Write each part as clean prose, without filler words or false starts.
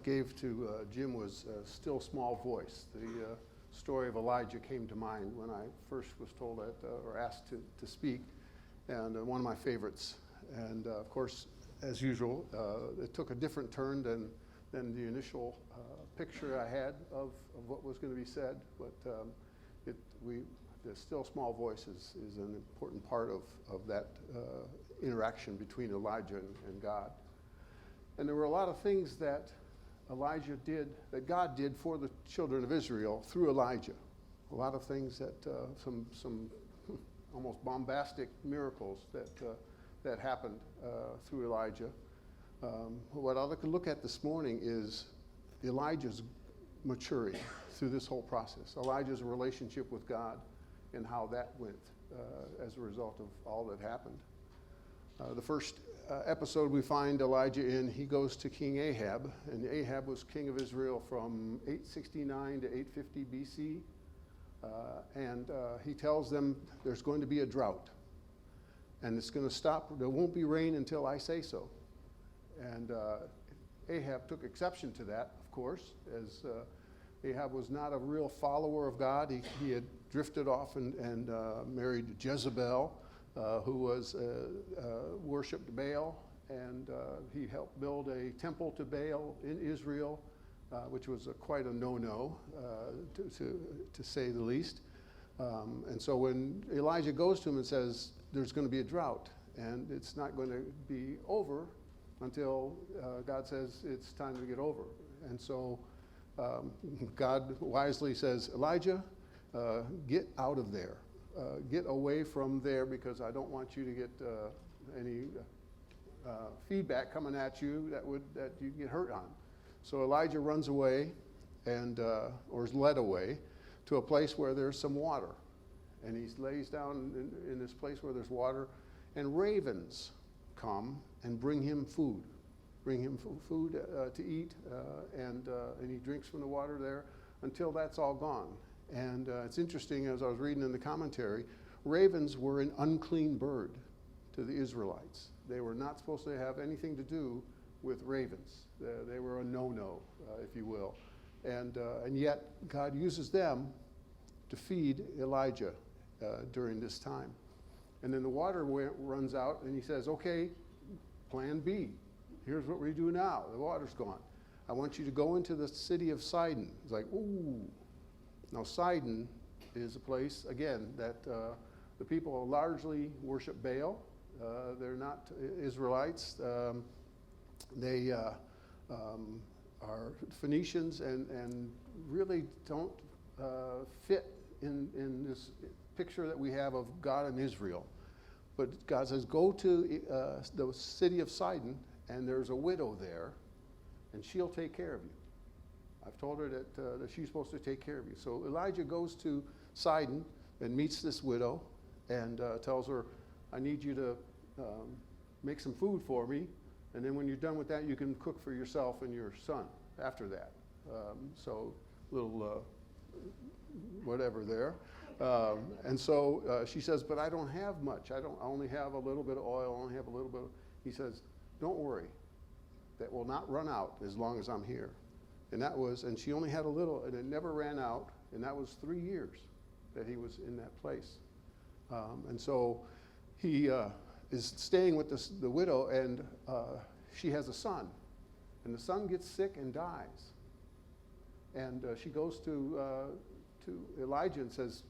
gave to Jim was Still Small Voice. The story of Elijah came to mind when I first was told that, or asked to speak, and one of my favorites. And of course, as usual, it took a different turn than the initial picture I had of what was going to be said, but the still small voice is an important part of that interaction between Elijah and God. And there were a lot of things that Elijah did, that God did for the children of Israel through Elijah. A lot of things that, some almost bombastic miracles that happened through Elijah. What I'd like to look at this morning is Elijah's maturity through this whole process. Elijah's relationship with God and how that went as a result of all that happened. The first episode we find Elijah in, he goes to King Ahab, and Ahab was king of Israel from 869 to 850 BC, and he tells them there's going to be a drought, and it's going to stop. There won't be rain until I say so. And Ahab took exception to that, of course, as Ahab was not a real follower of God. He had drifted off and married Jezebel, who was worshipped Baal, and he helped build a temple to Baal in Israel, which was quite a no-no, to say the least. And so when Elijah goes to him and says, there's going to be a drought, and it's not going to be over until God says it's time to get over. And so God wisely says, Elijah, get out of there. Get away from there, because I don't want you to get any feedback coming at you that you get hurt on. So Elijah runs away or is led away to a place where there's some water. And he lays down in this place where there's water, and ravens come and bring him food. Bring him food to eat, and he drinks from the water there until that's all gone. And it's interesting, as I was reading in the commentary, ravens were an unclean bird to the Israelites. They were not supposed to have anything to do with ravens. They were a no-no, if you will. And yet God uses them to feed Elijah during this time. And then the water runs out, and he says, okay, plan B. Here's what we do now. The water's gone. I want you to go into the city of Sidon. He's like, ooh. Now Sidon is a place, again, that the people largely worship Baal. They're not Israelites. They are Phoenicians and really don't fit in this picture that we have of God and Israel. But God says, go to the city of Sidon, and there's a widow there, and she'll take care of you. I've told her that she's supposed to take care of you. So Elijah goes to Sidon and meets this widow and tells her, I need you to make some food for me, and then when you're done with that, you can cook for yourself and your son after that. So little whatever there. And so she says, but I don't have much. I only have a little bit of oil. I only have a little bit. He says, don't worry. That will not run out as long as I'm here. And she only had a little, and it never ran out, and that was 3 years that he was in that place. And so he is staying with the widow, and she has a son, and the son gets sick and dies. And she goes to Elijah and says,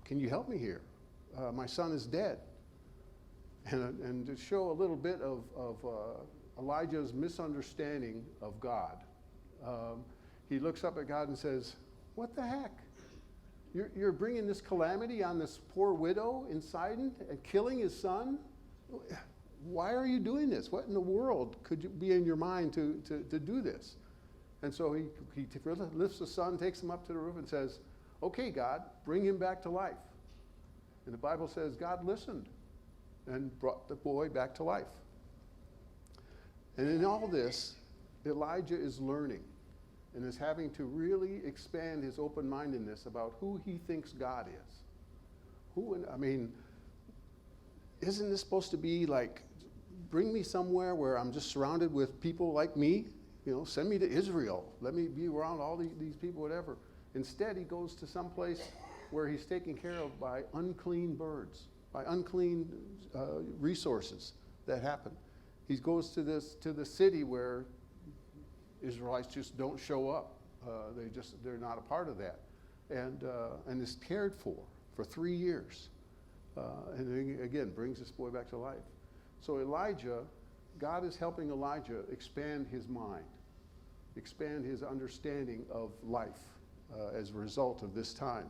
can you help me here? My son is dead. And to show a little bit of Elijah's misunderstanding of God, he looks up at God and says, what the heck? You're bringing this calamity on this poor widow in Sidon and killing his son? Why are you doing this? What in the world could be in your mind to do this? And so he lifts the son, takes him up to the roof and says, okay, God, bring him back to life. And the Bible says God listened and brought the boy back to life. And in all this, Elijah is learning and is having to really expand his open-mindedness about who he thinks God is. Isn't this supposed to be like, bring me somewhere where I'm just surrounded with people like me, send me to Israel. Let me be around all these people, whatever. Instead, he goes to some place where he's taken care of by unclean birds, by unclean resources that happen. He goes to the city where Israelites just don't show up. They're not a part of that, and is cared for 3 years, and then, again, brings this boy back to life. So God is helping Elijah expand his mind, expand his understanding of life as a result of this time.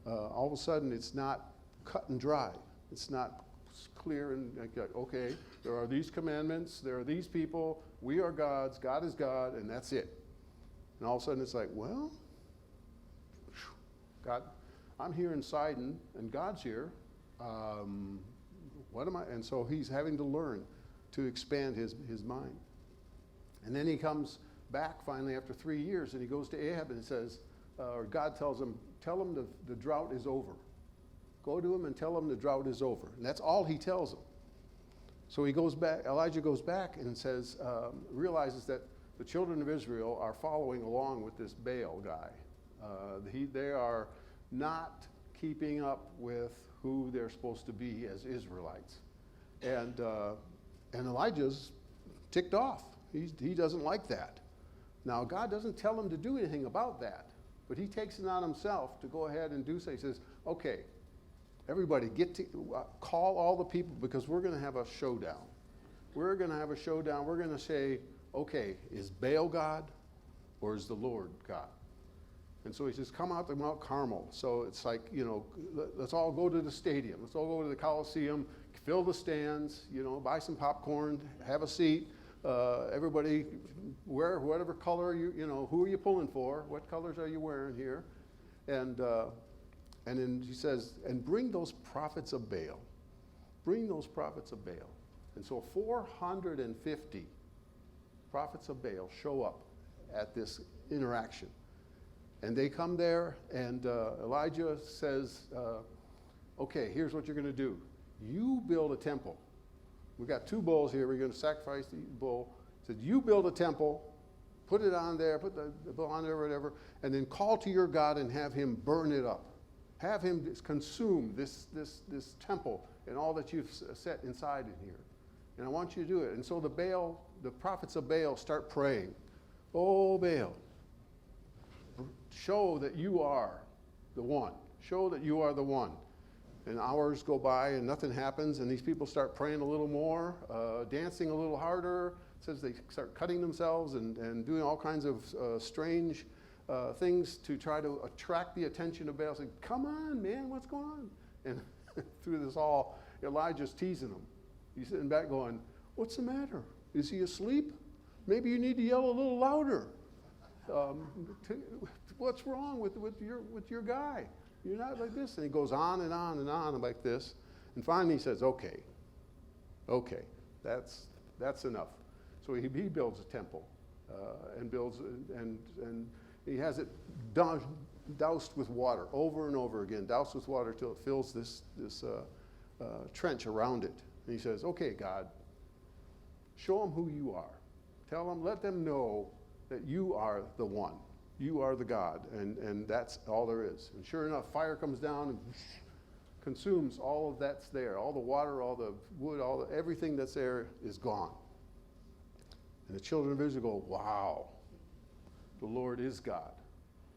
All of a sudden, it's not cut and dry. It's not clear and like, okay, there are these commandments, there are these people, we are gods, God is God, and that's it. And all of a sudden it's like, well, God, I'm here in Sidon, and God's here. What am I? And so he's having to learn to expand his mind. And then he comes back finally after 3 years, and he goes to Ahab and says, or God tells him, tell him the drought is over. Go to him and tell him the drought is over. And that's all he tells him. So he goes back, Elijah goes back and says, realizes that the children of Israel are following along with this Baal guy. They are not keeping up with who they're supposed to be as Israelites. And Elijah's ticked off. He doesn't like that. Now, God doesn't tell him to do anything about that, but he takes it on himself to go ahead and do so. He says, okay, everybody call all the people, because we're going to have a showdown. We're going to have a showdown. We're going to say, okay, is Baal God or is the Lord God? And so he says, come out to Mount Carmel. So it's like, let's all go to the stadium. Let's all go to the Coliseum, fill the stands, buy some popcorn, have a seat. Everybody wear whatever color who are you pulling for? What colors are you wearing here? And then he says, and bring those prophets of Baal. Bring those prophets of Baal. And so 450 prophets of Baal show up at this interaction. And they come there, and Elijah says, okay, here's what you're going to do. You build a temple. We've got 2 bulls here. We're going to sacrifice the bull. He said, you build a temple, put it on there, put the bull on there or whatever, and then call to your God and have him burn it up. Have him consume this temple and all that you've set inside in here. And I want you to do it. And so the prophets of Baal start praying. Oh, Baal, show that you are the one. Show that you are the one. And hours go by and nothing happens, and these people start praying a little more, dancing a little harder. It says they start cutting themselves and doing all kinds of strange things to try to attract the attention of Baal. Saying, come on, man, what's going on? And through this all, Elijah's teasing him. He's sitting back going, what's the matter? Is he asleep? Maybe you need to yell a little louder. What's wrong with your guy? You're not like this. And he goes on and on and on like this. And finally he says, okay, that's enough. So he builds a temple and builds, and he has it doused with water over and over again, doused with water till it fills this trench around it. And he says, okay, God, show them who you are. Tell them, let them know that you are the one. You are the God, and that's all there is. And sure enough, fire comes down and consumes all of that's there. All the water, all the wood, everything that's there is gone. And the children of Israel go, wow, the Lord is God.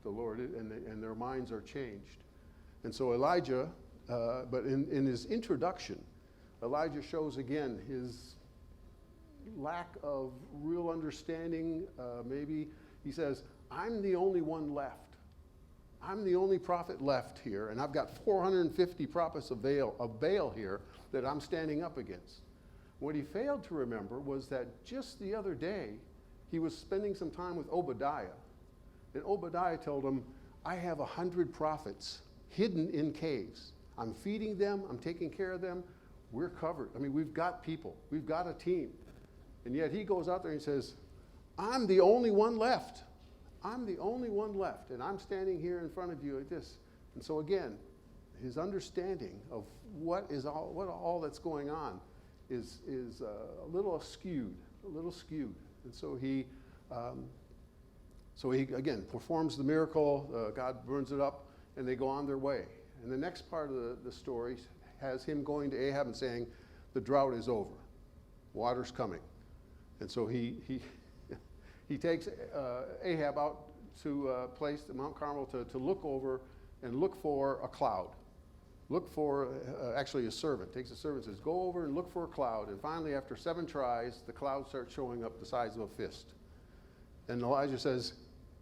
The Lord is, and their minds are changed. And so Elijah, but in his introduction, Elijah shows again his lack of real understanding. Maybe he says, I'm the only one left. I'm the only prophet left here, and I've got 450 prophets of Baal here that I'm standing up against. What he failed to remember was that just the other day, he was spending some time with Obadiah, and Obadiah told him, I have 100 prophets hidden in caves. I'm feeding them, I'm taking care of them, we're covered. I mean, we've got people, we've got a team. And yet he goes out there and says, I'm the only one left. I'm the only one left, and I'm standing here in front of you like this. And so again, his understanding of what all that's going on is a little skewed. And so he So he, again, performs the miracle. God burns it up, and they go on their way. And the next part of the story has him going to Ahab and saying, the drought is over. Water's coming. And so he takes Ahab out to a place, Mount Carmel, to look over and look for a cloud. Look for, actually a servant, takes a servant and says, go over and look for a cloud. And finally, after 7 tries, the cloud starts showing up the size of a fist. And Elijah says,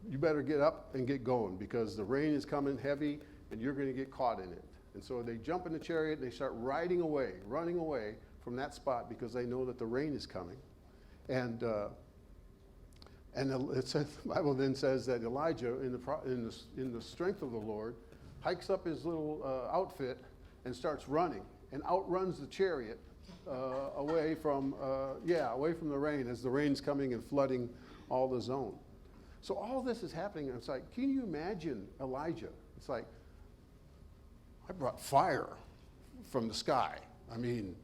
you better get up and get going because the rain is coming heavy and you're going to get caught in it. And so they jump in the chariot and they start riding away, running away from that spot because they know that the rain is coming. And it says, the Bible then says that Elijah, in the strength of the Lord, hikes up his little outfit and starts running and outruns the chariot away from the rain as the rain's coming and flooding all the zone. So all this is happening, and it's like, can you imagine Elijah? It's like, I brought fire from the sky. I mean,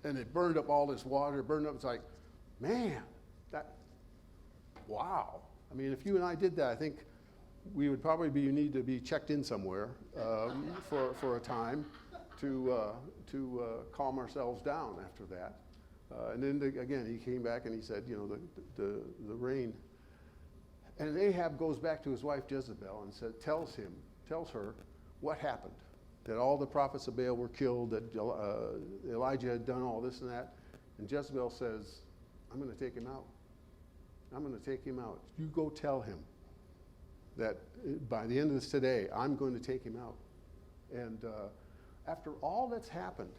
and it burned up all this water, burned up. It's like, man, wow. I mean, if you and I did that, I think we would probably need to be checked in somewhere for a time to calm ourselves down after that. And then again, he came back and he said, the rain. And Ahab goes back to his wife Jezebel and tells her what happened. That all the prophets of Baal were killed, that Elijah had done all this and that. And Jezebel says, I'm going to take him out. I'm going to take him out. You go tell him that by the end of this today, I'm going to take him out. And after all that's happened,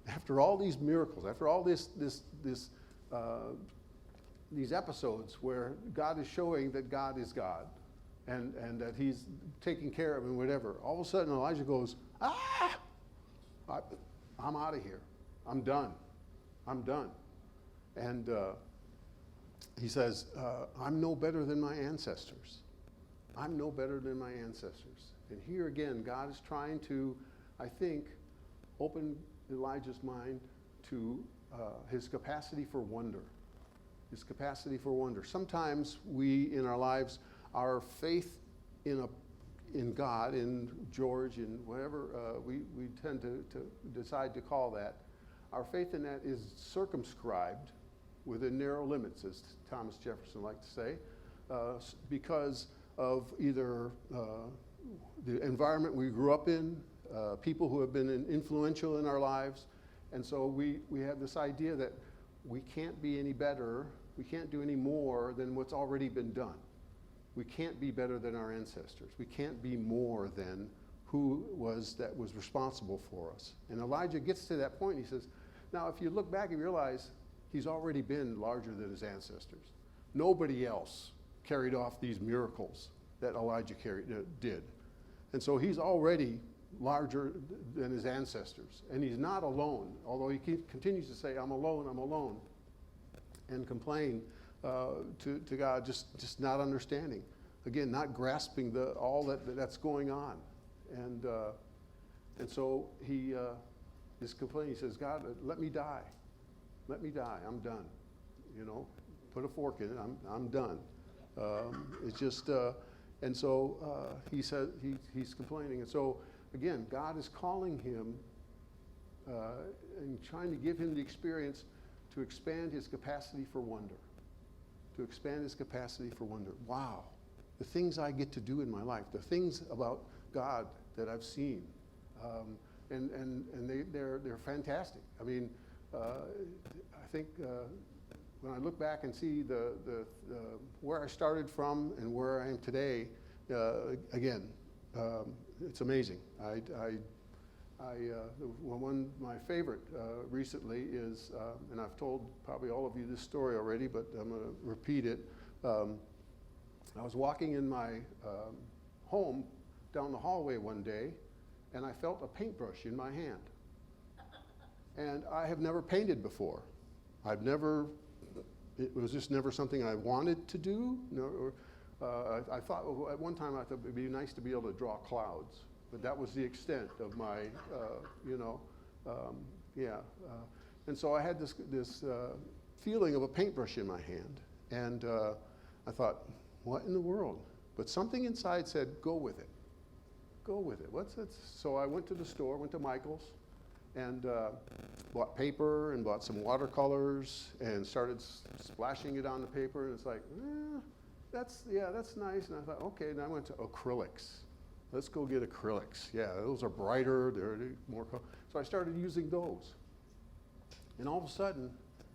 after all these miracles, after all these episodes where God is showing that God is God and that he's taking care of him, whatever, all of a sudden Elijah goes, I'm out of here. I'm done. And he says, I'm no better than my ancestors. I'm no better than my ancestors. And here again, God is trying to, I think, open Elijah's mind to his capacity for wonder. His capacity for wonder. Sometimes we, in our lives, our faith in God, in George, in whatever we tend to decide to call that, our faith in that is circumscribed within narrow limits, as Thomas Jefferson liked to say, because of either the environment we grew up in, people who have been influential in our lives, and so we have this idea that we can't be any better, we can't do any more than what's already been done. We can't be better than our ancestors. We can't be more than who was responsible for us. And Elijah gets to that point, and he says, now if you look back and realize he's already been larger than his ancestors. Nobody else carried off these miracles that Elijah did. And so he's already larger than his ancestors. And he's not alone, although he continues to say, I'm alone, and complain to God, just not understanding. Again, not grasping all that's going on. And so he is complaining. He says, God, let me die. Let me die. I'm done. Put a fork in it. I'm done. It's just, and so he said he's complaining. And so again, God is calling him and trying to give him the experience to expand his capacity for wonder. To expand his capacity for wonder. Wow, the things I get to do in my life, the things about God that I've seen, and they're fantastic. I mean, I think when I look back and see the where I started from and where I am today, again, it's amazing. One of my favorite recently is, and I've told probably all of you this story already, but I'm going to repeat it. I was walking in my home down the hallway one day, and I felt a paintbrush in my hand. And I have never painted before. It was just never something I wanted to do. I thought at one time I thought it would be nice to be able to draw clouds, but that was the extent of my, and so I had this feeling of a paintbrush in my hand, and I thought, what in the world? But something inside said, go with it. Go with it. What's it? So I went to the store, went to Michael's, and bought paper and bought some watercolors and started splashing it on the paper. And it's like, that's nice. And I thought, okay. And I went to acrylics. Let's go get acrylics. Yeah, those are brighter. They're more color. So I started using those. And all of a sudden,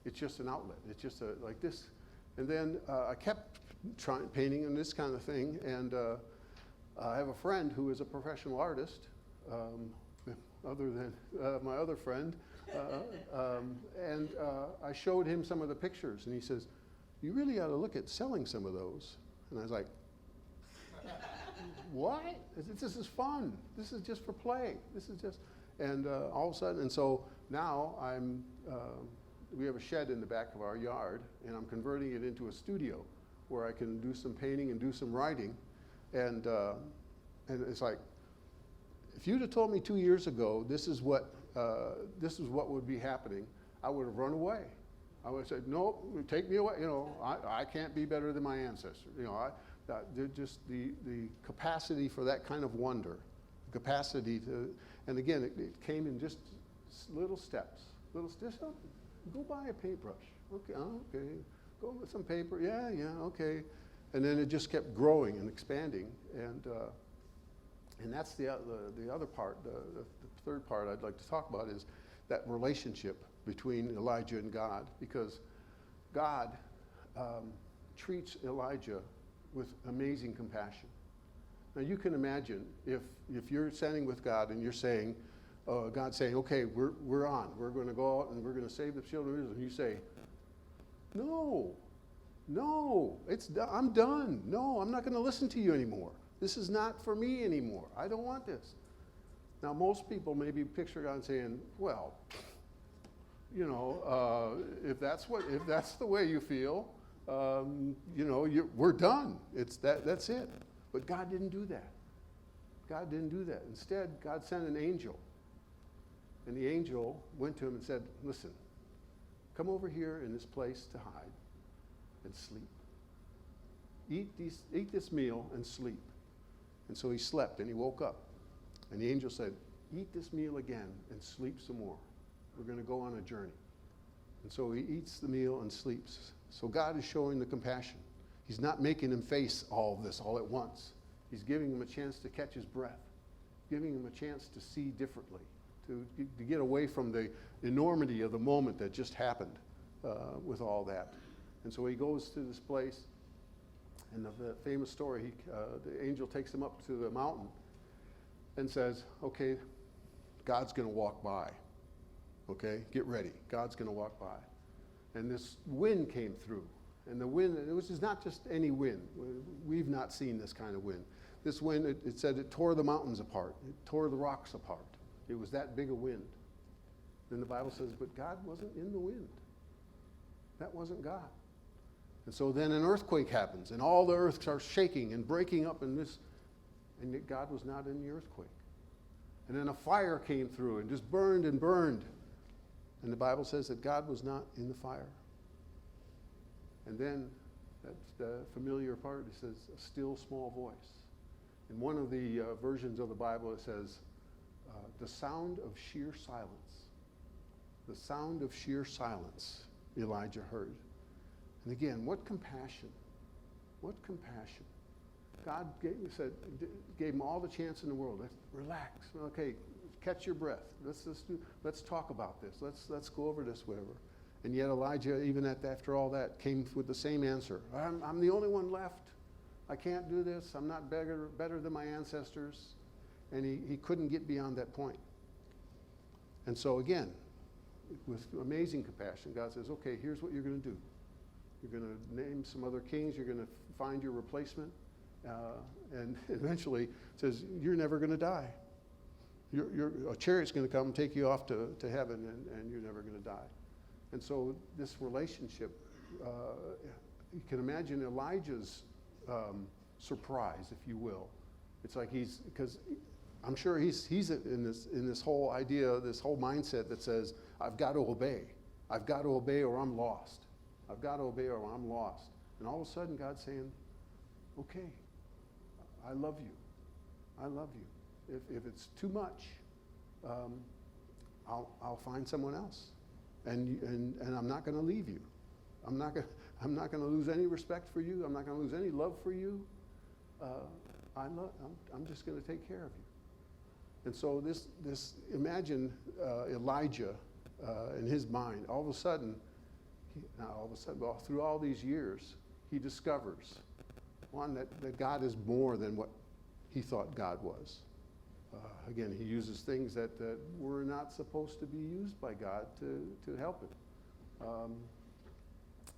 it's just an outlet. It's just like this. And then I kept painting and this kind of thing. And I have a friend who is a professional artist, other than my other friend. And I showed him some of the pictures. And he says, you really ought to look at selling some of those. And I was like, what? This is fun. This is just for play. This is just, and all of a sudden, and so now we have a shed in the back of our yard, and I'm converting it into a studio where I can do some painting and do some writing, and it's like, if you'd have told me 2 years ago this is what would be happening, I would have run away. I would have said, nope, take me away. You know, I can't be better than my ancestors. You know, just the capacity for that kind of wonder, the capacity to, and again, it came in just little steps. Just go buy a paintbrush. Okay, okay. Go with some paper. Yeah, okay. And then it just kept growing and expanding, and that's the other part. The third part I'd like to talk about is that relationship between Elijah and God, because God treats Elijah with amazing compassion. Now you can imagine if you're standing with God and you're saying, God's saying, okay, we're on. We're going to go out and we're going to save the children of Israel. And you say, no, I'm done. No, I'm not going to listen to you anymore. This is not for me anymore. I don't want this. Now most people maybe picture God saying, well, you know, if that's the way you feel, you know, we're done. That's it. But God didn't do that. God didn't do that. Instead, God sent an angel. And the angel went to him and said, listen, come over here in this place to hide and sleep. Eat this meal and sleep. And so he slept and he woke up. And the angel said, eat this meal again and sleep some more. We're going to go on a journey. And so he eats the meal and sleeps. So God is showing the compassion. He's not making him face all of this all at once. He's giving him a chance to catch his breath, giving him a chance to see differently, to get away from the enormity of the moment that just happened with all that. And so he goes to this place, and the famous story, the angel takes him up to the mountain and says, okay, God's going to walk by. Okay, get ready. God's going to walk by. And this wind came through. And the wind, it was not just any wind. We've not seen this kind of wind. This wind, it said it tore the mountains apart. It tore the rocks apart. It was that big a wind. Then the Bible says, but God wasn't in the wind. That wasn't God. And so then an earthquake happens, and all the earth starts shaking and breaking up, and yet God was not in the earthquake. And then a fire came through and just burned and burned. And the Bible says that God was not in the fire. And then, that's the familiar part, it says, a still small voice. In one of the versions of the Bible, it says, the sound of sheer silence. The sound of sheer silence, Elijah heard. And again, what compassion. What compassion. God gave him all the chance in the world. Let's relax. Okay, catch your breath. Let's talk about this. Let's go over this, whatever. And yet Elijah, even after all that, came with the same answer. I'm the only one left. I can't do this. I'm not better than my ancestors. And he couldn't get beyond that point. And so again, with amazing compassion, God says, okay, here's what you're going to do. You're going to name some other kings. You're going to find your replacement. And eventually it says, you're never going to die. A chariot's going to come and take you off to heaven, and you're never going to die. And so this relationship, you can imagine Elijah's surprise, if you will. It's like because I'm sure he's in this whole idea, this whole mindset that says, I've got to obey. I've got to obey or I'm lost. I've got to obey or I'm lost. And all of a sudden, God's saying, okay, I love you. I love you. If it's too much, I'll find someone else. And I'm not going to leave you. I'm not going to lose any respect for you. I'm not going to lose any love for you. I'm just going to take care of you. And so imagine Elijah in his mind. All of a sudden, well, through all these years, he discovers, one, that God is more than what he thought God was. Again, he uses things that were not supposed to be used by God to help him.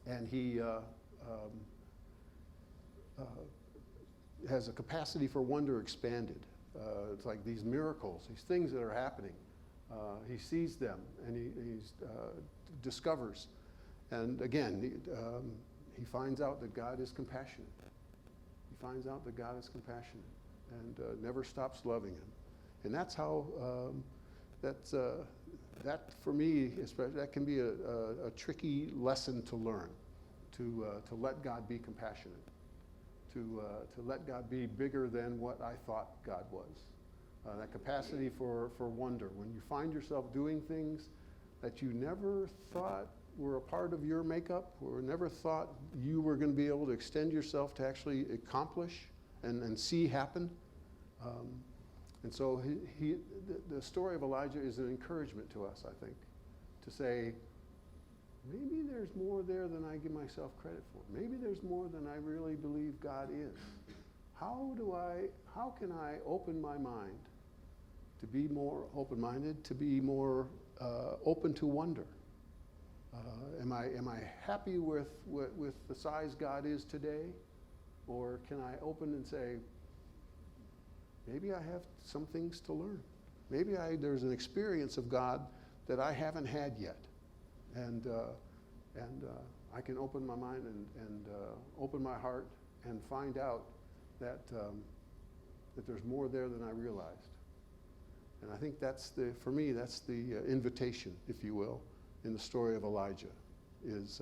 And he has a capacity for wonder expanded. It's like these miracles, these things that are happening. He sees them and he discovers. And again, he finds out that God is compassionate. He finds out that God is compassionate and never stops loving him. And that's how, that for me, especially, that can be a tricky lesson to learn, to let God be compassionate, to let God be bigger than what I thought God was. That capacity for wonder. When you find yourself doing things that you never thought were a part of your makeup, or never thought you were going to be able to extend yourself to actually accomplish and see happen. And so the story of Elijah is an encouragement to us, I think, to say, maybe there's more there than I give myself credit for. Maybe there's more than I really believe God is. How can I open my mind to be more open-minded, to be more open to wonder? Am I happy with the size God is today? Or can I open and say, maybe I have some things to learn. Maybe there's an experience of God that I haven't had yet. And I can open my mind and open my heart and find out that there's more there than I realized. And I think for me, that's the invitation, if you will, in the story of Elijah, is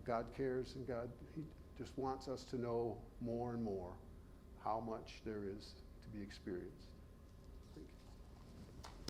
God cares, and he just wants us to know more and more how much there is to be experienced.